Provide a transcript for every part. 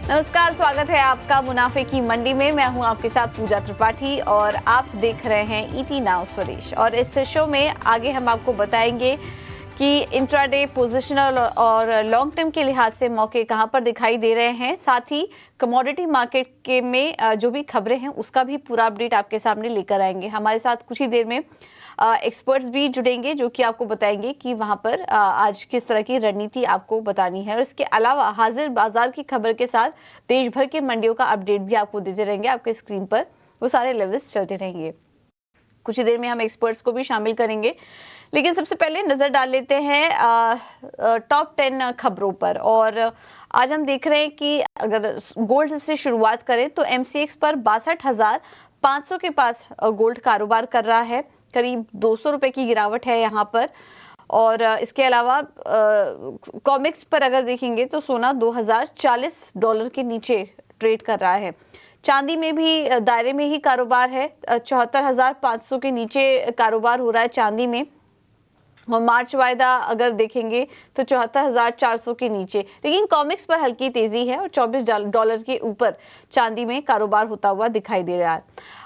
नमस्कार, स्वागत है आपका मुनाफे की मंडी में। मैं हूं आपके साथ पूजा त्रिपाठी और आप देख रहे हैं ईटी नाउ स्वदेश। और इस शो में आगे हम आपको बताएंगे कि इंट्राडे पोजिशनल और लॉन्ग टर्म के लिहाज से मौके कहां पर दिखाई दे रहे हैं। साथ ही कमोडिटी मार्केट के में जो भी खबरें हैं उसका भी पूरा अपडेट आपके सामने लेकर आएंगे। हमारे साथ कुछ ही देर में एक्सपर्ट्स भी जुड़ेंगे जो कि आपको बताएंगे कि वहां पर आज किस तरह की रणनीति आपको बतानी है। और इसके अलावा हाजिर बाजार की खबर के साथ देश भर के मंडियों का अपडेट भी आपको देते रहेंगे। आपके स्क्रीन पर वो सारे लेवल्स चलते रहेंगे। कुछ ही देर में हम एक्सपर्ट्स को भी शामिल करेंगे, लेकिन सबसे पहले नजर डाल लेते हैं टॉप 10 खबरों पर। और आज हम देख रहे हैं कि अगर गोल्ड से शुरुआत करें तो एमसीएक्स पर 62,500 के पास गोल्ड कारोबार कर रहा है। करीब 200 रुपए की गिरावट है यहाँ पर। और इसके अलावा कॉमिक्स पर अगर देखेंगे तो सोना $2040 के नीचे ट्रेड कर रहा है। चांदी में भी दायरे में ही कारोबार है, 74,500 के नीचे कारोबार हो रहा है चांदी में। और मार्च वायदा अगर देखेंगे तो 74,400 के नीचे, लेकिन कॉमिक्स पर हल्की तेजी है और $24 के ऊपर चांदी में कारोबार होता हुआ दिखाई दे रहा है।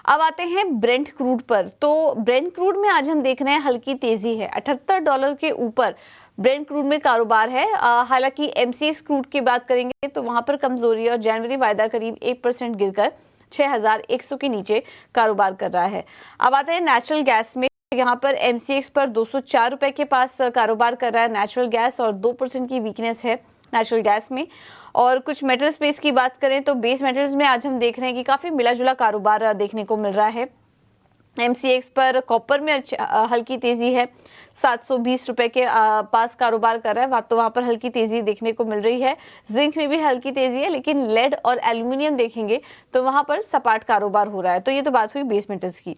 अब आते हैं ब्रेंट क्रूड पर। तो ब्रेंट क्रूड में आज हम देख रहे हैं हल्की तेजी है, $78 के ऊपर ब्रेंट क्रूड में कारोबार है। हालांकि एमसीएक्स क्रूड की बात करेंगे तो वहां पर कमजोरी और जनवरी वायदा करीब 1% गिरकर 6,100 के नीचे कारोबार कर रहा है। अब आते हैं नेचुरल गैस में। यहाँ पर एमसीएक्स पर 204 रुपए के पास कारोबार कर रहा है नेचुरल गैस, और 2% की वीकनेस है नेचुरल गैस में। और कुछ मेटल स्पेस की बात करें तो बेस मेटल्स में आज हम देख रहे हैं कि काफी मिला जुला कारोबार देखने को मिल रहा है। एमसीएक्स पर कॉपर में हल्की तेजी है, 720 रुपए के पास कारोबार कर रहा है, तो वहां पर हल्की तेजी देखने को मिल रही है। जिंक में भी हल्की तेजी है, लेकिन लेड और एल्यूमिनियम देखेंगे तो वहां पर सपाट कारोबार हो रहा है। तो ये तो बात हुई बेस मेटल्स की।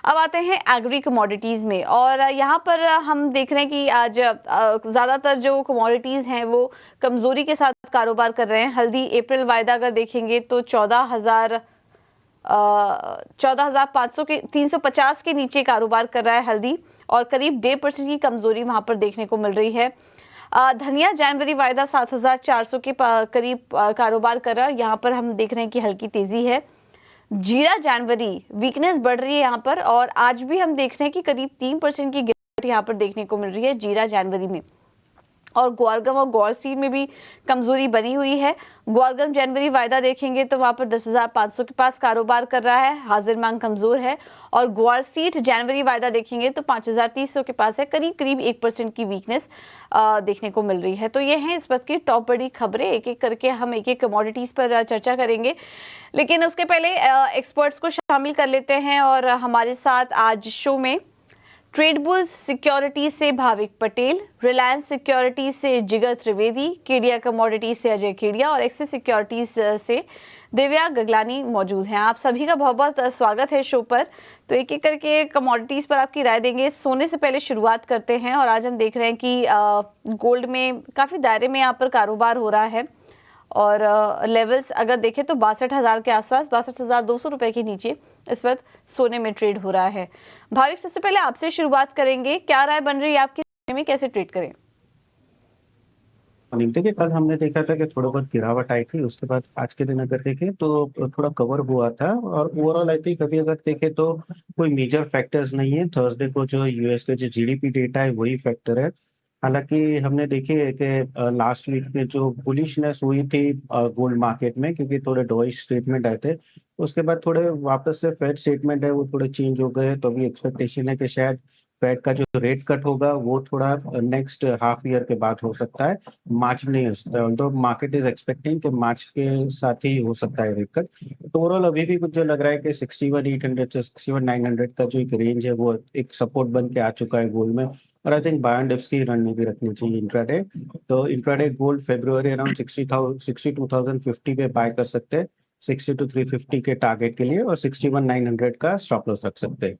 अब आते हैं एग्री कमोडिटीज में। और यहाँ पर हम देख रहे हैं कि आज ज्यादातर जो कमोडिटीज हैं वो कमजोरी के साथ कारोबार कर रहे हैं। हल्दी अप्रैल वायदा अगर देखेंगे तो 14,500 के 350 के नीचे कारोबार कर रहा है हल्दी, और करीब 1.5% की कमजोरी वहां पर देखने को मिल रही है। धनिया जनवरी वायदा 7,400 के करीब कारोबार कर रहा है, यहाँ पर हम देख रहे हैं कि हल्की तेजी है। जीरा जनवरी वीकनेस बढ़ रही है यहाँ पर, और आज भी हम देख रहे हैं कि करीब 3% की गिरावट यहाँ पर देखने को मिल रही है जीरा जनवरी में। और ग्वारगम और गौर सीड में भी कमजोरी बनी हुई है। ग्वारगम जनवरी वायदा देखेंगे तो वहां पर 10,500 के पास कारोबार कर रहा है, हाजिर मांग कमजोर है। और ग्वार सीड जनवरी वायदा देखेंगे तो 5,300 के पास है, करीब करीब 1% की वीकनेस देखने को मिल रही है। तो ये है इस वक्त की टॉप बड़ी खबरें। एक एक करके हम एक एक कमोडिटीज पर चर्चा करेंगे, लेकिन उसके पहले एक्सपर्ट्स को शामिल कर लेते हैं। और हमारे साथ आज शो में ट्रेड बुल्स सिक्योरिटीज से भाविक पटेल, रिलायंस सिक्योरिटीज से जिगर त्रिवेदी, केडिया कमोडिटीज से अजय केडिया और एक्सिस सिक्योरिटीज से दिव्या गगलानी मौजूद हैं। आप सभी का बहुत बहुत स्वागत है शो पर। तो एक एक करके कमोडिटीज पर आपकी राय देंगे। सोने से पहले शुरुआत करते हैं। और आज हम देख रहे हैं कि गोल्ड में काफी दायरे में यहाँ पर कारोबार हो रहा है, और लेवल्स अगर देखें तो 62,000 के आसपास, 62,200 रुपए के नीचे इस वक्त सोने में ट्रेड हो रहा है। भाविक, सबसे पहले आपसे शुरुआत करेंगे, क्या राय बन रही है आपकी, सोने में कैसे ट्रेड करें? देखिए, कल हमने देखा था कि थोड़ा बहुत गिरावट आई थी, उसके बाद आज के दिन अगर देखें तो थोड़ा कवर हुआ था। और ओवरऑल आई थिंक अभी अगर देखें तो कोई मेजर फैक्टर्स नहीं है। थर्सडे को जो यूएस का जो जीडीपी डेटा है वही फैक्टर है। हालांकि हमने देखे कि लास्ट वीक में जो बुलिशनेस हुई थी गोल्ड मार्केट में, क्योंकि थोड़े डॉइश स्टेटमेंट आए थे, उसके बाद थोड़े वापस से फेड स्टेटमेंट है वो थोड़े चेंज हो गए। तो अभी एक्सपेक्टेशन है कि शायद फेड का जो रेट कट होगा वो थोड़ा नेक्स्ट हाफ ईयर के बाद हो सकता है, मार्च में नहीं हो सकता। तो मार्केट इज एक्सपेक्टिंग कि मार्च के साथ ही हो सकता है रेट कट। तो ओवरऑल अभी भी कुछ जो लग रहा है कि 61,800 से 61,900 का जो एक रेंज है वो एक सपोर्ट बन के आ चुका है गोल्ड में। और I think by and dips की रणनीति रखनी चाहिए इंट्राडे। तो इंट्राडे गोल्ड फेब्रुअरी अराउंड 62,050 पे बाय कर सकते हैं, 62,350 के टारगेट के लिए, और 61,900 का स्टॉप लॉस रख सकते हैं।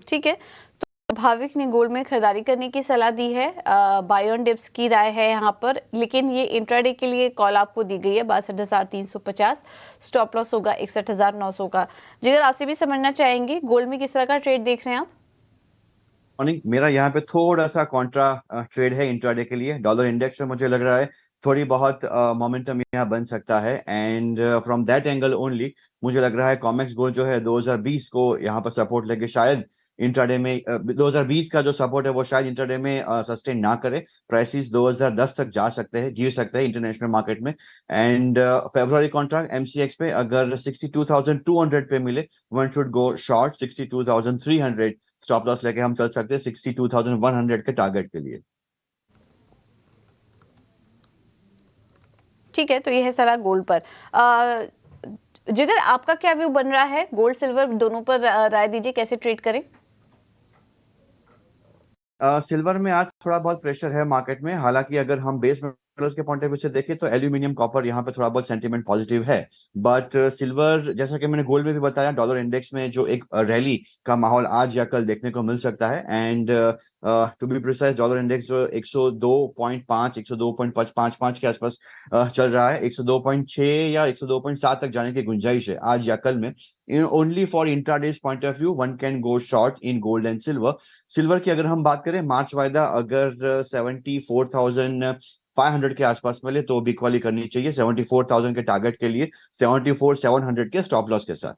ठीक है। तो भाविक ने गोल्ड में खरीदारी करने की सलाह दी है, बाय ऑन डिप्स की राय है यहाँ पर, लेकिन ये इंट्राडे के लिए कॉल आपको दी गई है 62,350, स्टॉप लॉस होगा 61,900 का। जिगर, आपसे भी समझना चाहेंगे गोल्ड में किस तरह का ट्रेड देख रहे हैं आप? मॉर्निंग। मेरा यहाँ पे थोड़ा सा कॉन्ट्रा ट्रेड है इंट्राडे के लिए। डॉलर इंडेक्स में मुझे लग रहा है थोड़ी बहुत मोमेंटम यहाँ बन सकता है, and from that angle only मुझे लग रहा है कॉमेक्स गोल्ड जो है 2020 को यहाँ पर सपोर्ट लेके शायद इंट्राडे में 2020 का जो सपोर्ट है वो शायद इंट्राडे में सस्टेन ना करे। प्राइसेस 2010 तक जा सकते हैं, गिर सकते हैं इंटरनेशनल मार्केट में। एंड फेब्रुआरी कॉन्ट्रैक्ट एमसीएक्स पे अगर 62,200 पे मिले, one should go short 62,300। Stop loss लेके हम चल सकते हैं 62,100 के टारगेट के लिए। ठीक है, तो ये है सलाह गोल्ड पर। जिगर, आपका क्या व्यू बन रहा है गोल्ड सिल्वर दोनों पर? राय दीजिए, कैसे ट्रेड करें? सिल्वर में आज थोड़ा बहुत प्रेशर है मार्केट में। हालांकि अगर हम बेस मेटल्स के पॉइंट ऑफ व्यू से देखें तो एल्यूमिनियम कॉपर यहाँ पे थोड़ा बहुत सेंटीमेंट पॉजिटिव है। बट सिल्वर, जैसा कि मैंने गोल्ड में भी बताया, डॉलर इंडेक्स में जो एक रैली का माहौल आज या कल देखने को मिल सकता है। And to be precise, dollar index जो 102.5 102.55 के आसपास चल रहा है। 102.6 या 102.7 तक जाने की गुंजाइश है आज या कल में। Only for intradays point of view one can go short in gold and silver. Silver की अगर हम बात करें, मार्च वायदा अगर 74,500 के आसपास मिले तो बिकवाली करनी चाहिए 74,000 के टारगेट के लिए, 74,700 के स्टॉप लॉस के साथ।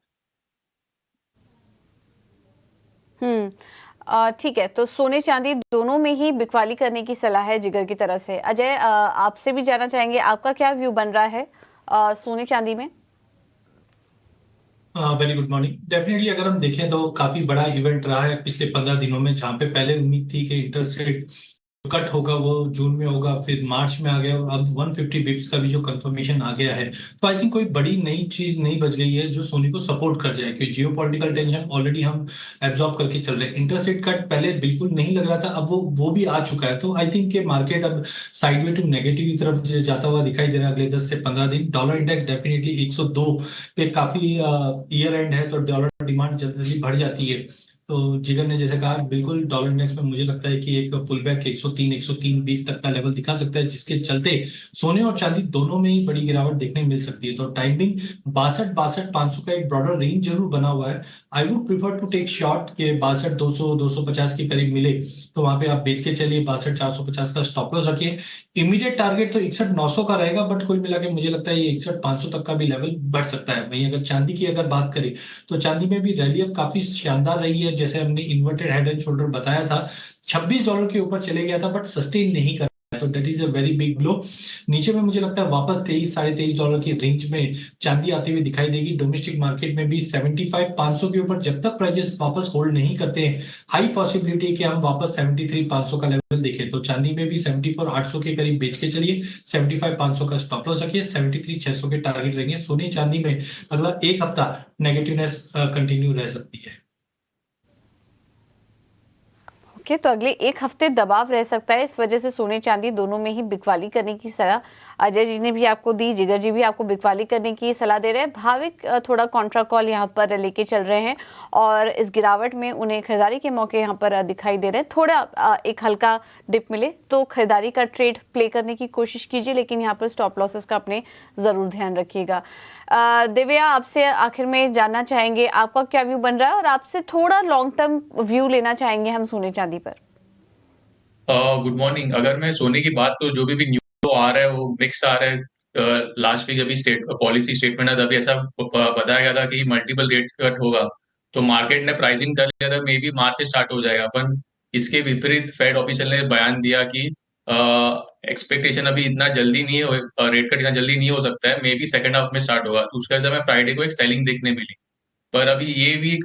ठीक है, तो सोने चांदी दोनों में ही बिकवाली करने की सलाह है जिगर की तरफ से। अजय, आपसे भी जानना चाहेंगे, आपका क्या व्यू बन रहा है सोने चांदी में? Very good morning. डेफिनेटली अगर हम देखें तो काफी बड़ा इवेंट रहा है पिछले 15 दिनों में, जहां पे पहले उम्मीद थी कि इंटरेस्ट रेट कट होगा वो जून में होगा, फिर मार्च में आ गया, और अब 150 बिप्स का भी जो कंफर्मेशन आ गया है। तो आई थिंक कोई बड़ी नई चीज नहीं बच गई है जो सोनी को सपोर्ट कर जाए, क्योंकि जियो पॉलिटिकल टेंशन ऑलरेडी हम एब्जॉर्ब करके चल रहे हैं। इंटरेस्ट रेट कट पहले बिल्कुल नहीं लग रहा था, अब वो भी आ चुका है। तो आई थिंक के मार्केट अब साइडवे टू नेगेटिव की तरफ जाता हुआ दिखाई दे रहा है अगले 10 से 15 दिन। डॉलर इंडेक्स डेफिनेटली 102 पे काफी ईयर एंड है, तो डॉलर डिमांड जनरली बढ़ जाती है। तो जिगर ने जैसे कहा, बिल्कुल डॉलर इंडेक्स में मुझे लगता है कि एक पुल बैक 103 तक का लेवल दिखा सकता है, जिसके चलते सोने और चांदी दोनों में ही बड़ी गिरावट देखने मिल सकती है। तो टाइमिंग 62 का एक ब्रॉडर रेंज जरूर बना हुआ है। I would prefer to take short के 62 250 के करीब मिले तो वहां पे आप बेच के चलिए। 62 450 का स्टॉप लॉस रखिए। इमीडिएट टारगेट तो 61 900 का रहेगा, बट कुल मिला के मुझे लगता है ये 61 500 तक का भी लेवल बढ़ सकता है। वहीं अगर चांदी की अगर बात करें तो चांदी में भी रैली अब काफी शानदार रही है। जैसे हमने इन्वर्टेड हेड एंड शोल्डर बताया था, $26 के ऊपर चले गया था, बट सस्टेन नहीं कर पाया, तो debt is a very big blow. नीचे में मुझे लगता है वापस 23 साढ़े 23 डॉलर की रेंज में चांदी आती हुई दिखाई देगी। डोमेस्टिक मार्केट में भी 75 500 के ऊपर जब तक प्राइजेस वापस होल्ड नहीं करते हैं, हाई पॉसिबिलिटी है कि हम वापस 73 500 का लेवल देखें। तो चांदी में भी 74 800 के करीब बेच के चलिए। 75 500 का स्टॉप लॉस रखिए। 73 600 के टारगेट रहेंगे। सोने चांदी में अगला एक हफ्ता नेगेटिवनेस कंटिन्यू रह सकती है। ओके, तो अगले एक हफ्ते दबाव रह सकता है, इस वजह से सोने चांदी दोनों में ही बिकवाली करने की सलाह अजय जी ने भी आपको दी, जिगर जी भी आपको बिकवाली करने की सलाह दे रहे हैं। भाविक थोड़ा कॉन्ट्रा कॉल यहाँ पर लेके चल रहे हैं और इस गिरावट में उन्हें खरीदारी के मौके यहाँ पर दिखाई दे रहे हैं। थोड़ा एक हल्का डिप मिले तो खरीदारी का ट्रेड प्ले करने की कोशिश कीजिए, लेकिन यहाँ पर स्टॉप लॉसेस का अपने जरूर ध्यान रखिएगा। दिव्या, आपसे आखिर में जानना चाहेंगे आपका क्या व्यू बन रहा है, और आपसे थोड़ा लॉन्ग टर्म व्यू लेना चाहेंगे हम सोने चांदी पर। Good morning. अगर मैं सोने की बात, तो जो भी न्यूज आ रहा है वो मिक्स आ रहा है। लास्ट वीक अभी स्टेट पॉलिसी स्टेटमेंट है, तभी ऐसा बताया गया था कि मल्टीपल रेट कट होगा, तो मार्केट ने प्राइसिंग कर लिया था मे बी मार्च से स्टार्ट हो जाएगा। अपन इसके विपरीत फेड ऑफिशियल ने बयान दिया कि एक्सपेक्टेशन अभी इतना जल्दी नहीं हो, रेट कट इतना जल्दी नहीं हो सकता है, मे बी सेकंड हाफ में स्टार्ट होगा। तो उसके वजह से हमें फ्राइडे को एक सेलिंग देखने मिली। पर अभी ये वीक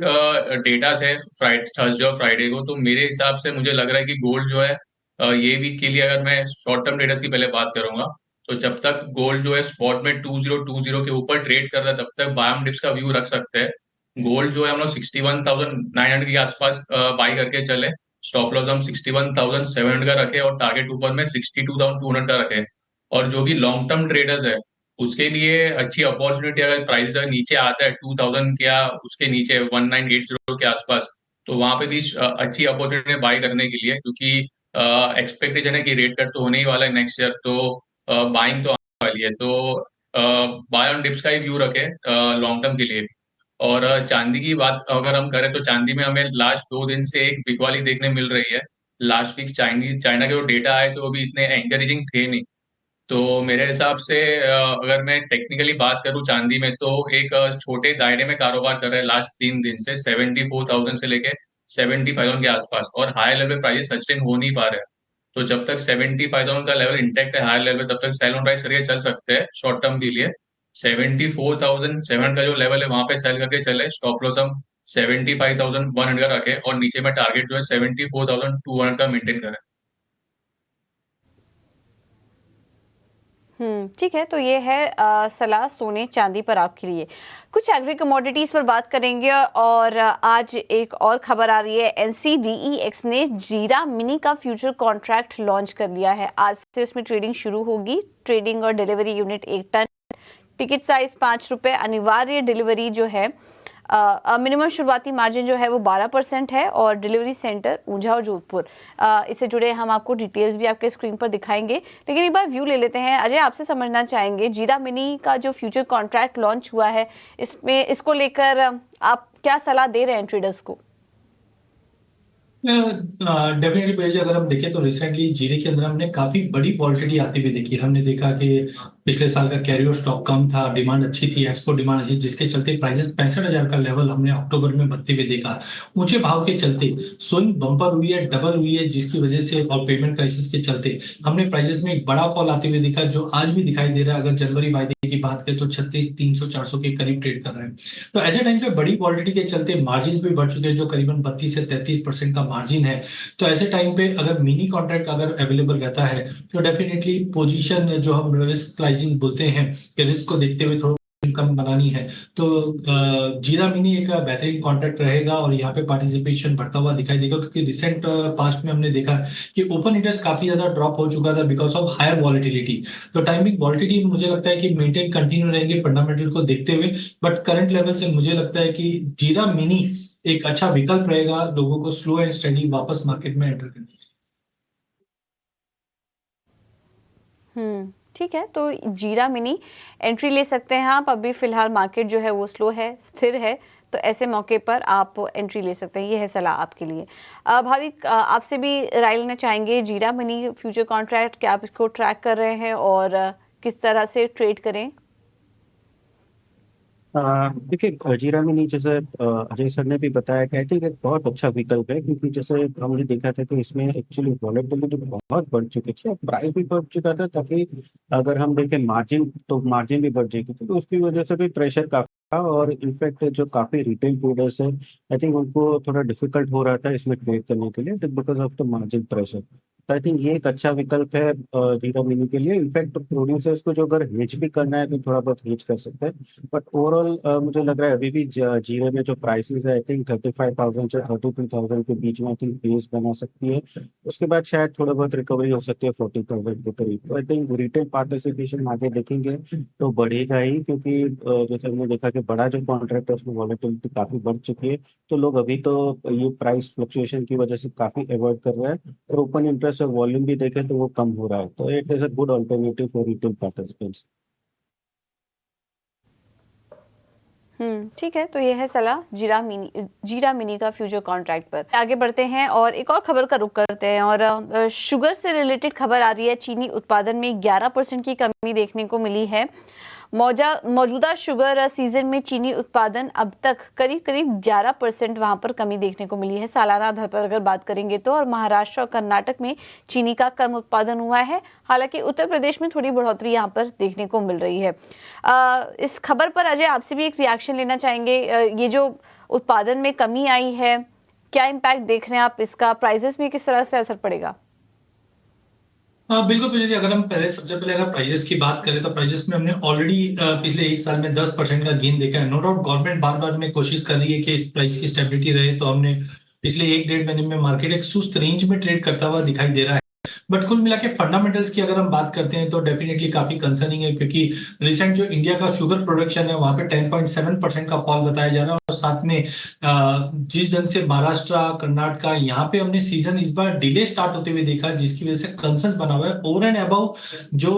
डेटा है फ्राइडे, थर्सडे और फ्राइडे को, तो मेरे हिसाब से मुझे लग रहा है कि गोल्ड जो है ये वीक के लिए, अगर मैं शॉर्ट टर्म डेटा की पहले बात करूंगा, तो जब तक गोल्ड जो है स्पॉट में 2020 के ऊपर ट्रेड कर रहा है, तब तक बायम डिप्स का व्यू रख सकते हैं। गोल्ड जो है हम लोग 61,900 के आसपास बाई करके चले। स्टॉप लॉस हम 61,700 का रखे और टारगेट ऊपर में 62,200 का रखे। और जो भी लॉन्ग टर्म ट्रेडर्स है उसके लिए अच्छी अपॉर्चुनिटी, अगर प्राइस अगर नीचे आता है 2000 या उसके नीचे 1980 के आसपास, तो वहां पे भी अच्छी अपॉर्चुनिटी बाय करने के लिए, क्योंकि एक्सपेक्टेशन है कि रेट कट तो होने ही वाला है नेक्स्ट ईयर, तो बाइंग तो आने वाली है। तो बाय ऑन डिप्स का ही व्यू रखे लॉन्ग टर्म के लिए भी। और चांदी की बात अगर हम करें तो चांदी में हमें लास्ट 2 दिन से एक बिकवाली देखने मिल रही है। लास्ट वीक चाइना के जो डेटा आए तो वो भी इतने एनकरेजिंग थे नहीं। तो मेरे हिसाब से अगर मैं टेक्निकली बात करूं चांदी में तो एक छोटे दायरे में कारोबार कर रहा है लास्ट 3 दिन से 74,000 से लेके 75,000 के आसपास, और हाई लेवल प्राइस सस्टेन हो नहीं पा रहे हैं। तो जब तक 75,000 का लेवल इंटैक्ट है हायर लेवल, तब तक सेल ऑन राइज करके चल सकते हैं शॉर्ट टर्म के लिए। 74,007 का जो लेवल है वहां पे सेल करके चले, स्टॉप लॉस हम 75,100 का रखें और नीचे में टारगेट जो है 74,200 का मेंटेन करें। ठीक है, तो ये है सलाह सोने चांदी पर आपके लिए। कुछ एग्री कमोडिटीज पर बात करेंगे और आज एक और खबर आ रही है, NCDEX ने जीरा मिनी का फ्यूचर कॉन्ट्रैक्ट लॉन्च कर लिया है। आज से उसमें ट्रेडिंग शुरू होगी। ट्रेडिंग और delivery unit 1 ton, ticket size 5 रुपए, अनिवार्य डिलीवरी जो है मिनिमम शुरुआती मार्जिन जो है वो 12% है और डिलीवरी सेंटर ऊंझा और जोधपुर। इससे जुड़े हम आपको डिटेल्स भी आपके स्क्रीन पर दिखाएंगे, लेकिन एक बार व्यू ले लेते हैं। अजय, आपसे समझना चाहेंगे जीरा मिनी का जो फ्यूचर कॉन्ट्रैक्ट लॉन्च हुआ है, इसको लेकर आप क्या सलाह दे रहे हैं ट्रेडर्स को? डेफिनेटली भैया, अगर हम देखें तो रिसेंटली जीरे के अंदर हमने काफी बड़ी वॉलिटिलिटी आती हुई देखी। हमने देखा कि पिछले साल का कैरियर स्टॉक कम था, डिमांड अच्छी थी, एक्सपोर्ट डिमांड अच्छी, जिसके चलते प्राइसेस 65,000 का लेवल हमने अक्टूबर में बढ़ते हुए देखा। ऊंचे भाव के चलते स्विंग बम्पर हुई है, डबल हुई है, जिसकी वजह से और पेमेंट क्राइसिस के चलते हमने प्राइसेस में एक बड़ा फॉल आते हुए देखा, जो आज भी दिखाई दे रहा है। अगर जनवरी वायदे की बात करें तो 36,300-400 के करीब ट्रेड कर रहे हैं। तो ऐसे टाइम पे बड़ी वॉलिटिलिटी के चलते मार्जिन भी बढ़ चुके हैं, जो करीबन 32 से 33% का मार्जिन है। तो ऐसे टाइम पे अगर मिनी कॉन्ट्रैक्ट अगर अवेलेबल रहता है तो डेफिनेटली पोजीशन जो हम रिस्क प्राइसिंग बोलते हैं कि रिस्क को देखते हुए थोड़ा इनकम बनानी है, तो जीरा मिनी एक बेहतरीन कॉन्ट्रैक्ट रहेगा और यहाँ पे पार्टिसिपेशन बढ़ता हुआ दिखाई देगा। क्योंकि रिसेंट पास्ट में हमने देखा कि ओपन इंटरेस्ट काफी ज्यादा ड्रॉप हो चुका था बिकॉज ऑफ हायर वॉलिटिलिटी। तो टाइमिंग वॉलिटिलिटी मुझे लगता है कि मेंटेन कंटिन्यू रहेंगे फंडामेंटल को देखते हुए, बट करंट लेवल से मुझे लगता है कि जीरा मिनी एक अच्छा विकल्प रहेगा लोगों को स्लो एंड स्टडी वापस मार्केट में एंटर करने के लिए। ठीक है, तो जीरा मिनी एंट्री ले सकते हैं आप। अभी फिलहाल मार्केट जो है वो स्लो है, स्थिर है, तो ऐसे मौके पर आप एंट्री ले सकते हैं। ये है सलाह आपके लिए। भाविक, आपसे भी राय लेना चाहेंगे, जीरा मिनी फ्यूचर कॉन्ट्रैक्ट क्या आप इसको ट्रैक कर रहे हैं और किस तरह से ट्रेड करें? देखिए, जीरा मिनी जैसे अजय सर ने भी बताया कि आई थिंक एक बहुत अच्छा विकल्प है, क्योंकि जैसे हमने देखा था कि इसमें एक्चुअली वॉलेटिलिटी बहुत बढ़ चुकी थी और प्राइस भी बढ़ चुका था, ताकि अगर हम देखें मार्जिन तो मार्जिन भी बढ़ जाएगी थी, तो उसकी वजह से भी प्रेशर काफी था। और इनफैक्ट जो काफी रिटेल ट्रेडर्स है, आई थिंक उनको थोड़ा डिफिकल्ट हो रहा था इसमें ट्रेड करने के लिए because of the margin pressure. तो आई थिंक ये एक अच्छा विकल्प है जीरा मिनी के लिए। इनफैक्ट प्रोड्यूसर्स को जो अगर हेज भी करना है तो थोड़ा बहुत हेज कर सकते हैं, बट ओवरऑल मुझे लग रहा है अभी भी जीरे में जो प्राइसेस है आई थिंक 35,000 से 32,000 के बीच में आई थिंक बेस बना सकती है। उसके बाद शायद थोड़ा बहुत रिकवरी हो सकती है 40,000 के करीब। तो आई थिंक रिटेल पार्टिसिपेशन आगे देखेंगे तो बढ़ेगा ही, क्योंकि जैसे हमने देखा कि बड़ा जो कॉन्ट्रैक्ट है उसमें वॉलेटिलिटी काफी बढ़ चुकी है, तो लोग अभी तो ये प्राइस फ्लक्चुएशन की वजह से काफी अवॉइड कर रहे हैं और ओपन इंटरेस्ट और वॉल्यूम भी देखें तो वो कम हो रहा है। तो it is a good alternative for retail participants. ठीक है, तो ये है सलाह जीरा मिनी का फ्यूचर कॉन्ट्रैक्ट पर। आगे बढ़ते हैं और एक और खबर का रुख करते हैं और शुगर से रिलेटेड खबर आ रही है। चीनी उत्पादन में 11% की कमी देखने को मिली है। मौजूदा शुगर सीजन में चीनी उत्पादन अब तक करीब 11% वहां पर कमी देखने को मिली है सालाना आधार पर अगर बात करेंगे तो। और महाराष्ट्र और कर्नाटक में चीनी का कम उत्पादन हुआ है, हालांकि उत्तर प्रदेश में थोड़ी बढ़ोतरी यहां पर देखने को मिल रही है। इस खबर पर अजय आपसे भी एक रिएक्शन लेना चाहेंगे। ये जो उत्पादन में कमी आई है, क्या इम्पैक्ट देख रहे हैं आप इसका? प्राइजेस में किस तरह से असर पड़ेगा? बिल्कुल पूजा जी, अगर हम सबसे पहले अगर प्राइजेस की बात करें तो प्राइजेस में हमने ऑलरेडी पिछले 1 साल में 10% का गेन देखा है। नो डाउट गवर्नमेंट बार बार में कोशिश कर रही है कि इस प्राइस की स्टेबिलिटी रहे, तो हमने पिछले 1-1.5 महीने में मार्केट एक सुस्त रेंज में ट्रेड करता हुआ दिखाई दे रहा है। बट कुल मिला के फंडामेंटल्स की अगर हम बात करते हैं तो डेफिनेटली काफी कंसर्निंग है, क्योंकि रिसेंट जो इंडिया का शुगर प्रोडक्शन है वहां पे 10.7% का फॉल बताया जा रहा है। और साथ में जिस ढंग से महाराष्ट्र, कर्नाटका, यहाँ पे हमने सीजन इस बार डिले स्टार्ट होते हुए देखा, जिसकी वजह से कंसर्न बना हुआ है। ओवर एंड अबव जो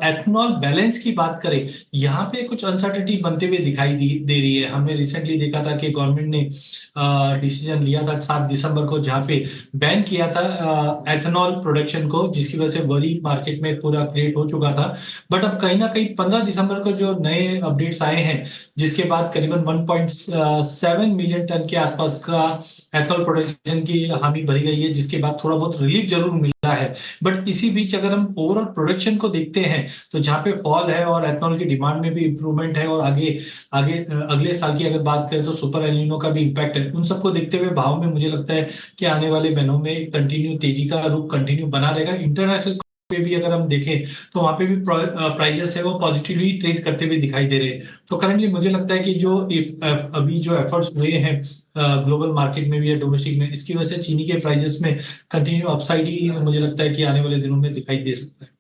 एथनॉल बैलेंस की बात करें, यहाँ पे कुछ अनसर्टेनिटी बनते हुए दिखाई दे रही है। हमने रिसेंटली देखा था कि गवर्नमेंट ने डिसीजन लिया था 7 दिसंबर को, जहाँ पे बैन किया था एथनॉल प्रोडक्शन को, जिसकी वजह से वरी मार्केट में पूरा क्रिएट हो चुका था। बट अब कहीं ना कहीं 15 दिसंबर को जो नए अपडेट्स आए हैं, जिसके बाद करीबन 1.7 मिलियन टन के आसपास का एथनॉल प्रोडक्शन की हामी भरी गई है, जिसके बाद थोड़ा बहुत रिलीफ जरूर मिला है। बट इसी बीच अगर हम ओवरऑल प्रोडक्शन को देखते हैं तो जहाँ पे फॉल है और एथनॉल की डिमांड में भी इंप्रूवमेंट है, और आगे आगे अगले साल की अगर बात करें तो सुपर एलिनो का भी इम्पैक्ट है, उन सबको देखते हुए भाव में मुझे लगता है कि आने वाले महीनों में कंटिन्यू तेजी का रुख कंटिन्यू बना रहेगा। इंटरनेशनल पे भी अगर हम देखें तो वहां पे भी प्राइजेस है वो पॉजिटिवली ट्रेड करते हुए दिखाई दे रहे हैं। तो करंटली मुझे लगता है कि जो अभी जो एफर्ट्स हुए हैं ग्लोबल मार्केट में भी या डोमेस्टिक में, इसकी वजह से चीनी के प्राइजेस में कंटिन्यू अपसाइड ही मुझे लगता है कि आने वाले दिनों में दिखाई दे सकता है।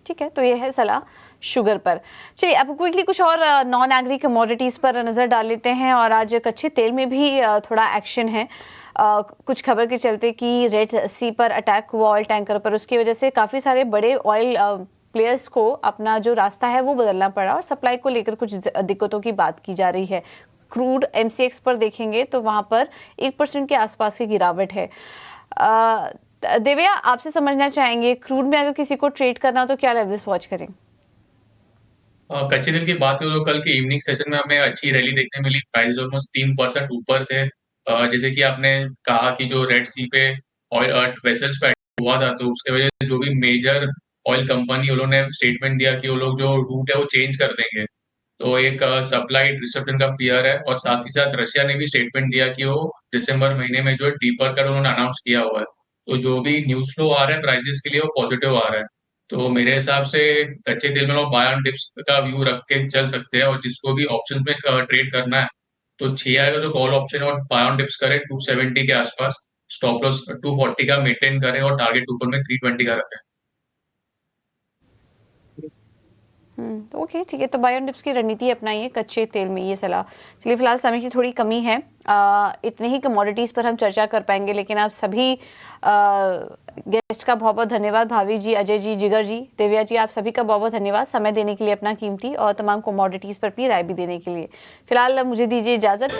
ठीक है, तो ये है सलाह शुगर पर। चलिए अब क्विकली कुछ और नॉन एग्री कमोडिटीज पर नजर डाल लेते हैं। और आज कच्चे तेल में भी थोड़ा एक्शन है। कुछ खबर के चलते कि रेड सी पर अटैक हुआ ऑयल टैंकर पर, उसकी वजह से काफी सारे बड़े ऑयल प्लेयर्स को अपना जो रास्ता है वो बदलना पड़ा, और सप्लाई को लेकर कुछ दिक्कतों की बात की जा रही है। क्रूड MCX पर देखेंगे तो वहां पर 1% के आसपास की गिरावट है। देवया, आपसे समझना चाहेंगे, क्रूड में अगर किसी को ट्रेड करना हो तो क्या लेवल्स वॉच करें? कच्चे तेल की बात करें तो कल के इवनिंग सेशन में हमें अच्छी रैली देखने मिली। प्राइस ऑलमोस्ट 3% ऊपर थे। जैसे कि आपने कहा कि जो रेड सी पे ऑयल वेसल्स पे attack हुआ था, तो उसके वजह से जो भी मेजर ऑयल कंपनी उन्होंने स्टेटमेंट दिया कि वो लोग जो रूट है वो चेंज कर देंगे। तो एक सप्लाई डिस्ट्रप्शन का फियर है। और साथ ही साथ रशिया ने भी स्टेटमेंट दिया कि वो दिसंबर महीने में जो है डीपर कर उन्होंने अनाउंस किया हुआ है। तो जो भी न्यूज फ्लो आ रहा है प्राइसेस के लिए वो पॉजिटिव आ रहा है। तो मेरे हिसाब से कच्चे तेल में लोग बाय ऑन डिप्स का व्यू रख के चल सकते हैं। और जिसको भी ऑप्शंस में ट्रेड करना है तो 6 का जो कॉल ऑप्शन है और बाय ऑन डिप्स करे 270 के आसपास, स्टॉप लॉस 240 का मेंटेन करें और टारगेट ऊपर में 320 का रखें। ओके, ठीक है, तो बाय ऑन डिप्स की रणनीति अपनाइए कच्चे तेल में, ये सलाह। चलिए फिलहाल समय की थोड़ी कमी है, इतने ही कमोडिटीज पर हम चर्चा कर पाएंगे, लेकिन आप सभी गेस्ट का बहुत बहुत धन्यवाद। भावी जी, अजय जी, जिगर जी, देविया जी, आप सभी का बहुत बहुत धन्यवाद समय देने के लिए अपना कीमती, और तमाम कमोडिटीज पर अपनी राय भी देने के लिए। फिलहाल मुझे दीजिए इजाजत।